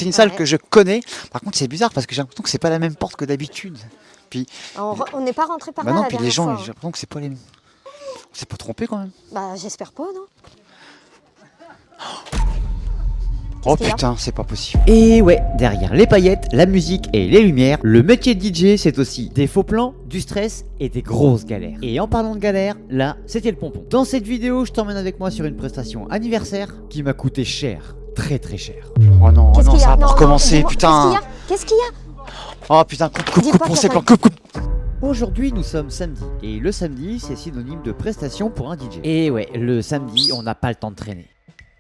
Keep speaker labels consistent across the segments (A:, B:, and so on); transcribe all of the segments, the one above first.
A: C'est une salle que je connais. Par contre, c'est bizarre parce que j'ai l'impression que c'est pas la même porte que d'habitude. Puis
B: On n'est pas rentré par
A: bah
B: là
A: non,
B: la
A: puis les
B: dernière
A: gens,
B: fois,
A: j'ai
B: hein.
A: l'impression que c'est pas les mêmes. On s'est pas trompé quand même.
B: Bah j'espère pas, non?
A: Oh
B: qu'il y a
A: putain, c'est pas possible.
C: Et ouais, derrière les paillettes, la musique et les lumières, le métier de DJ c'est aussi des faux plans, du stress et des grosses galères. Et en parlant de galères, là, c'était le pompon. Dans cette vidéo, je t'emmène avec moi sur une prestation anniversaire qui m'a coûté cher, très très cher.
A: Oh non,
B: Qu'est-ce
A: non,
B: qu'il y
A: ça
B: a?
A: va pas
B: Non,
A: recommencer,
B: dis-moi,
A: putain.
B: Qu'est-ce qu'il y a?
A: Oh putain, coupe
B: Dis pas
A: pour
B: que
A: ces
B: t'as
A: plans,
B: pas-
A: coupe.
C: Aujourd'hui, nous sommes samedi, et le samedi, c'est synonyme de prestation pour un DJ. Et ouais, le samedi, on n'a pas le temps de traîner.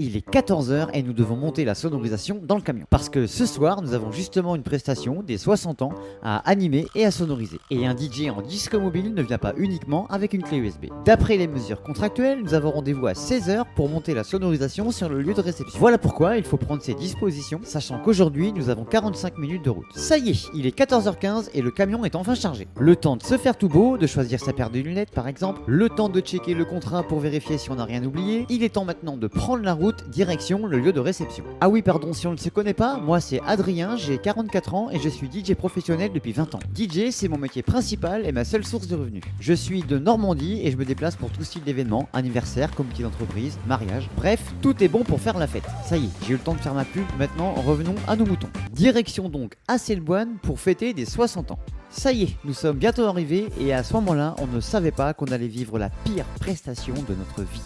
C: Il est 14h et nous devons monter la sonorisation dans le camion. Parce que ce soir, nous avons justement une prestation des 60 ans à animer et à sonoriser. Et un DJ en disque mobile ne vient pas uniquement avec une clé USB. D'après les mesures contractuelles, nous avons rendez-vous à 16h pour monter la sonorisation sur le lieu de réception. Voilà pourquoi il faut prendre ses dispositions, sachant qu'aujourd'hui, nous avons 45 minutes de route. Ça y est, il est 14h15 et le camion est enfin chargé. Le temps de se faire tout beau, de choisir sa paire de lunettes par exemple, le temps de checker le contrat pour vérifier si on n'a rien oublié. Il est temps maintenant de prendre la route direction le lieu de réception. Ah oui, pardon, si on ne se connaît pas, moi c'est Adrien, j'ai 44 ans et je suis DJ professionnel depuis 20 ans. DJ, c'est mon métier principal et ma seule source de revenus. Je suis de Normandie et je me déplace pour tout style d'événements, anniversaire, comité d'entreprise, mariage, bref, tout est bon pour faire la fête. Ça y est, j'ai eu le temps de faire ma pub, maintenant revenons à nos moutons. Direction donc à Selboine pour fêter des 60 ans. Ça y est, nous sommes bientôt arrivés et à ce moment-là, on ne savait pas qu'on allait vivre la pire prestation de notre vie.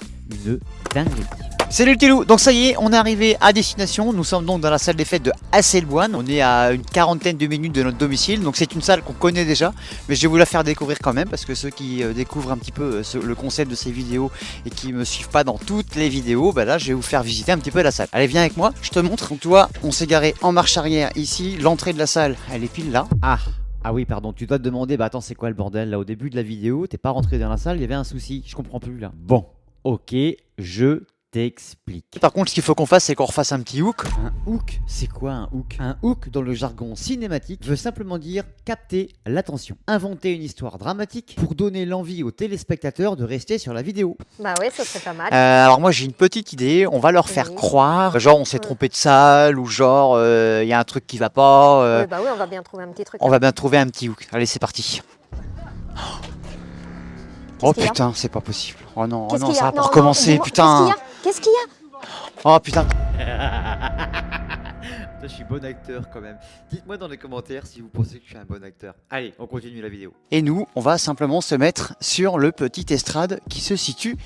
C: Une dinguerie.
A: Salut le Tilou, donc ça y est, on est arrivé à destination. Nous sommes donc dans la salle des fêtes de Asselboine. On est à une quarantaine de minutes de notre domicile. Donc c'est une salle qu'on connaît déjà, mais je vais vous la faire découvrir quand même parce que ceux qui découvrent un petit peu le concept de ces vidéos et qui me suivent pas dans toutes les vidéos, bah là je vais vous faire visiter un petit peu la salle. Allez, viens avec moi, je te montre. Donc tu vois, on s'est garé en marche arrière ici. L'entrée de la salle, elle est pile là.
C: Ah oui, pardon, tu dois te demander, bah attends, c'est quoi le bordel là au début de la vidéo? T'es pas rentré dans la salle, il y avait un souci, je comprends plus là. Bon, ok, je t'explique.
A: Par contre, ce qu'il faut qu'on fasse, c'est qu'on refasse un petit hook.
C: Un hook, c'est quoi un hook? Un hook, dans le jargon cinématique, veut simplement dire capter l'attention. Inventer une histoire dramatique pour donner l'envie aux téléspectateurs de rester sur la vidéo.
B: Bah ouais, ça serait pas mal.
A: Alors moi j'ai une petite idée, on va leur faire
B: Oui.
A: croire, genre on s'est trompé de salle ou genre il y a un truc qui va pas.
B: Ouais, bah oui, on va bien trouver un petit truc.
A: On va bien trouver un petit hook. Allez, c'est parti. Oh
B: qu'il y a
A: putain, c'est pas possible. Oh non,
B: Qu'est-ce qu'il y
A: ça
B: a?
A: va pas
B: Non, non,
A: recommencer,
B: dis-moi,
A: putain.
B: Qu'est-ce qu'il y a?
A: Oh putain.
C: Je suis bon acteur quand même. Dites-moi dans les commentaires si vous pensez que je suis un bon acteur. Allez, on continue la vidéo.
A: Et nous, on va simplement se mettre sur le petit estrade qui se situe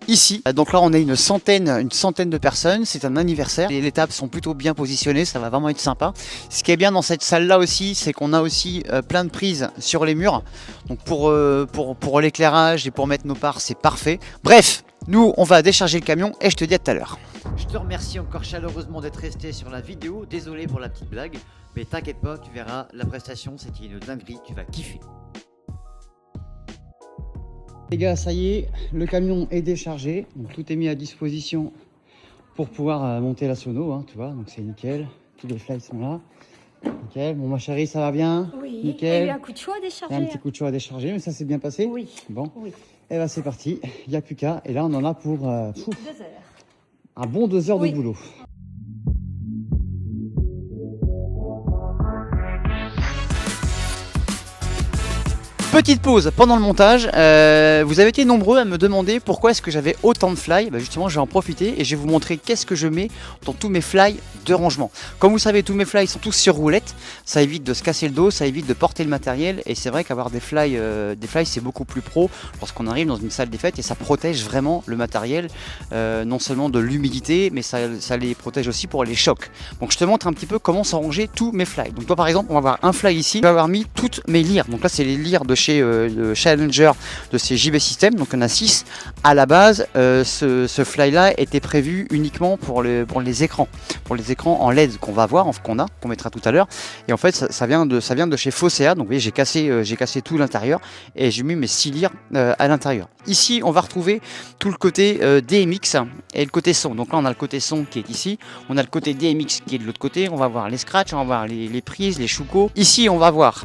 A: ici. Donc là, on a une centaine de personnes. C'est un anniversaire. Les tables sont plutôt bien positionnées. Ça va vraiment être sympa. Ce qui est bien dans cette salle-là aussi, c'est qu'on a aussi plein de prises sur les murs. Donc pour l'éclairage et pour mettre nos parts, c'est parfait. Bref, nous, on va décharger le camion et je te dis à tout à l'heure.
C: Je te remercie encore chaleureusement d'être resté sur la vidéo. Désolé pour la petite blague, mais t'inquiète pas, tu verras, la prestation c'était une dinguerie, tu vas kiffer.
A: Les gars, ça y est, le camion est déchargé. Donc, tout est mis à disposition pour pouvoir monter la sono, hein, tu vois. Donc c'est nickel. Tous les flights sont là. Nickel. Bon, ma chérie, ça va bien?
D: Oui,
A: Nickel.
D: il y a eu un coup de chaud à
A: Il y
D: décharger.
A: a un petit coup de chaud à décharger, mais ça s'est bien passé?
D: Oui.
A: Bon,
D: Oui.
A: et ben c'est parti. Il n'y a plus qu'à. Et là, on en a pour
D: 2 heures.
A: un bon 2 heures
D: Oui.
A: de boulot. Petite pause pendant le montage. Vous avez été nombreux à me demander pourquoi est-ce que j'avais autant de fly. Bah justement, je vais en profiter et je vais vous montrer qu'est-ce que je mets dans tous mes fly de rangement. Comme vous savez, tous mes fly sont tous sur roulette. Ça évite de se casser le dos, ça évite de porter le matériel. Et c'est vrai qu'avoir des fly, c'est beaucoup plus pro lorsqu'on arrive dans une salle des fêtes et ça protège vraiment le matériel, non seulement de l'humidité, mais ça les protège aussi pour les chocs. Donc je te montre un petit peu comment sont rangés tous mes fly. Donc toi par exemple, on va avoir un fly ici, je vais avoir mis toutes mes lyres. Donc là c'est les lyres de chez le Challenger de ces JB System, donc on a 6 à la base. Ce fly là était prévu uniquement pour les écrans en LED qu'on va voir, qu'on mettra tout à l'heure. Et en fait ça vient de chez Fossea. Donc vous voyez, j'ai cassé tout l'intérieur et j'ai mis mes 6 lyres à l'intérieur. Ici on va retrouver tout le côté DMX et le côté son. Donc là on a le côté son qui est ici, on a le côté DMX qui est de l'autre côté. On va voir les scratchs, on va voir les prises, les choucos. Ici on va voir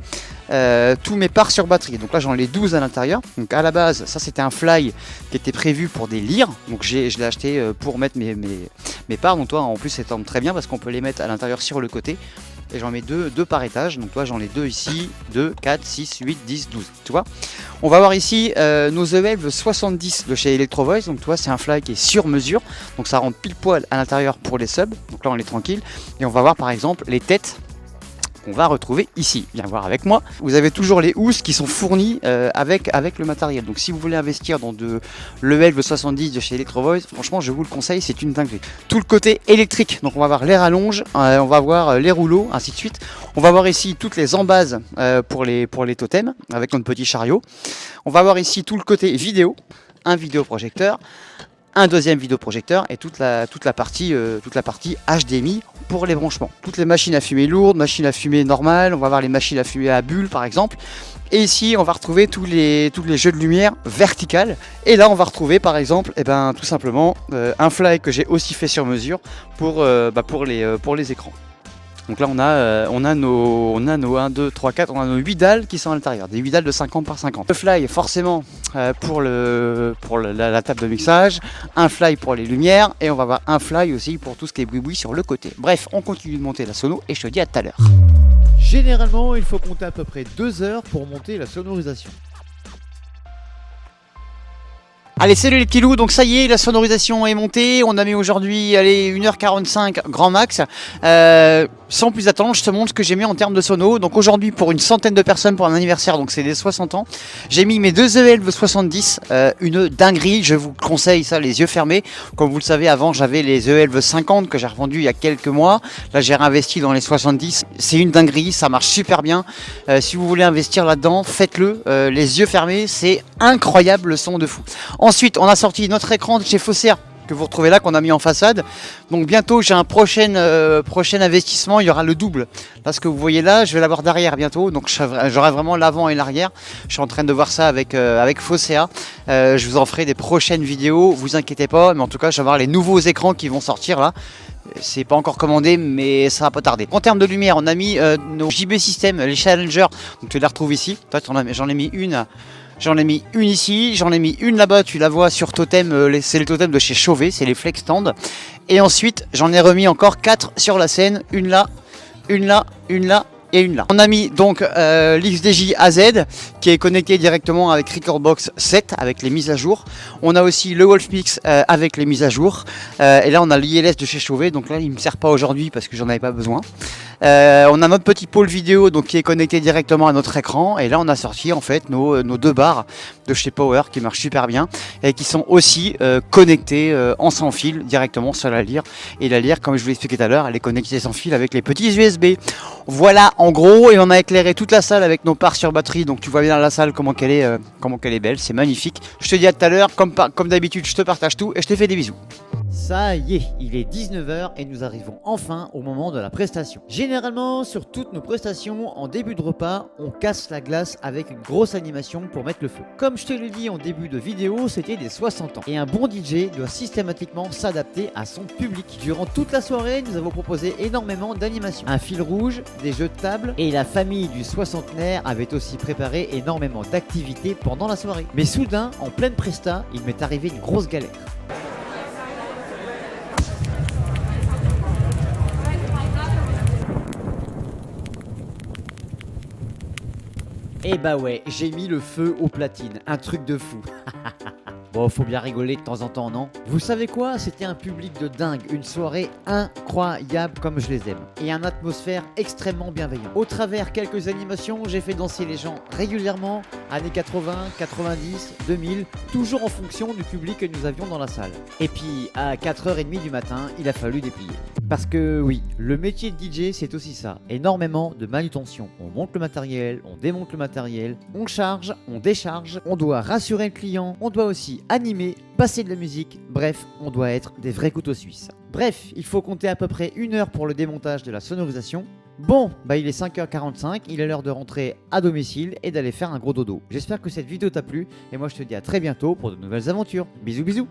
A: tous mes parts sur batterie. Donc là j'en ai 12 à l'intérieur. Donc à la base ça c'était un fly qui était prévu pour des lyres. Donc je l'ai acheté pour mettre mes parts. Donc toi en plus ça tombe très bien parce qu'on peut les mettre à l'intérieur sur le côté. Et j'en mets deux par étage, donc toi j'en ai 2 ici, 2, 4, 6, 8, 10, 12, tu vois. On va voir ici nos EVLV 70 de chez Electro Voice, donc tu vois c'est un fly qui est sur mesure, donc ça rentre pile poil à l'intérieur pour les subs, donc là on est tranquille. Et on va voir par exemple les têtes qu'on va retrouver ici. Viens voir avec moi. Vous avez toujours les housses qui sont fournies avec le matériel. Donc si vous voulez investir dans de l'EVLV 70 de chez Electro Voice, franchement je vous le conseille, c'est une dinguerie. Tout le côté électrique, donc on va voir les rallonges, on va voir les rouleaux, ainsi de suite. On va voir ici toutes les embases pour les totems avec notre petit chariot. On va voir ici tout le côté vidéo, un vidéoprojecteur, un deuxième vidéoprojecteur et toute la partie HDMI pour les branchements. Toutes les machines à fumer lourdes, machines à fumer normales, on va voir les machines à fumer à bulles par exemple. Et ici on va retrouver tous les jeux de lumière verticales. Et là on va retrouver par exemple tout simplement un fly que j'ai aussi fait sur mesure pour les écrans. Donc là on a nos 1, 2, 3, 4, on a nos 8 dalles qui sont à l'intérieur, des 8 dalles de 50 par 50. Le fly forcément pour la table de mixage, un fly pour les lumières et on va avoir un fly aussi pour tout ce qui est boui-boui sur le côté. Bref, on continue de monter la sono et je te dis à tout à l'heure.
C: Généralement, il faut compter à peu près 2 heures pour monter la sonorisation.
A: Allez, salut les petits loups, donc ça y est, la sonorisation est montée, on a mis aujourd'hui 1h45 grand max. Sans plus attendre, je te montre ce que j'ai mis en termes de sono. Donc aujourd'hui pour une centaine de personnes pour un anniversaire, donc c'est des 60 ans, j'ai mis mes 2 EVLV 70, une dinguerie, je vous conseille ça les yeux fermés. Comme vous le savez, avant j'avais les EVLV 50 que j'ai revendu il y a quelques mois, là j'ai réinvesti dans les 70, c'est une dinguerie, ça marche super bien. Si vous voulez investir là-dedans, faites-le, les yeux fermés, c'est incroyable le son de fou. Ensuite, on a sorti notre écran de chez Fossea que vous retrouvez là, qu'on a mis en façade. Donc bientôt, j'ai un prochain investissement, il y aura le double. Là, ce que vous voyez là, je vais l'avoir derrière bientôt. Donc j'aurai vraiment l'avant et l'arrière. Je suis en train de voir ça avec Fossea. Je vous en ferai des prochaines vidéos, vous inquiétez pas. Mais en tout cas, je vais avoir les nouveaux écrans qui vont sortir là. C'est pas encore commandé, mais ça va pas tarder. En termes de lumière, on a mis nos JB System, les Challenger. Donc tu les retrouves ici. J'en ai mis une. J'en ai mis une ici, j'en ai mis une là-bas, tu la vois sur Totem, c'est les totems de chez Chauvet, c'est les Flex Stand. Et ensuite, j'en ai remis encore 4 sur la scène, une là, une là, une là et une là. On a mis donc l'XDJ AZ qui est connecté directement avec Recordbox 7 avec les mises à jour. On a aussi le Wolfmix avec les mises à jour. Et là on a l'ILS de chez Chauvet, donc là il ne me sert pas aujourd'hui parce que j'en avais pas besoin. On a notre petit pôle vidéo donc, qui est connecté directement à notre écran. Et là on a sorti en fait nos 2 barres de chez Power qui marchent super bien et qui sont aussi connectées en sans fil directement sur la lyre. Et la lyre, comme je vous l'ai expliqué tout à l'heure, elle est connectée sans fil avec les petits USB. Voilà en gros, et on a éclairé toute la salle avec nos parts sur batterie. Donc tu vois bien la salle comment qu'elle est belle, c'est magnifique. Je te dis à tout à l'heure, comme d'habitude je te partage tout et je te fais des bisous.
C: Ça y est, il est 19h et nous arrivons enfin au moment de la prestation. Généralement, sur toutes nos prestations, en début de repas, on casse la glace avec une grosse animation pour mettre le feu. Comme je te l'ai dit en début de vidéo, c'était des 60 ans. Et un bon DJ doit systématiquement s'adapter à son public. Durant toute la soirée, nous avons proposé énormément d'animations. Un fil rouge, des jeux de table, et la famille du soixantenaire avait aussi préparé énormément d'activités pendant la soirée. Mais soudain, en pleine presta, il m'est arrivé une grosse galère. Et bah ouais, j'ai mis le feu aux platines, un truc de fou. Bon, faut bien rigoler de temps en temps, non? Vous savez quoi? C'était un public de dingue, une soirée incroyable comme je les aime. Et une atmosphère extrêmement bienveillante. Au travers quelques animations, j'ai fait danser les gens régulièrement, années 80, 90, 2000, toujours en fonction du public que nous avions dans la salle. Et puis, à 4h30 du matin, il a fallu déplier. Parce que oui, le métier de DJ, c'est aussi ça, énormément de manutention. On monte le matériel, on démonte le matériel, on charge, on décharge, on doit rassurer le client, on doit aussi animer, passer de la musique, bref, on doit être des vrais couteaux suisses. Bref, il faut compter à peu près 1 heure pour le démontage de la sonorisation. Bon, bah il est 5h45, il est l'heure de rentrer à domicile et d'aller faire un gros dodo. J'espère que cette vidéo t'a plu et moi je te dis à très bientôt pour de nouvelles aventures. Bisous bisous.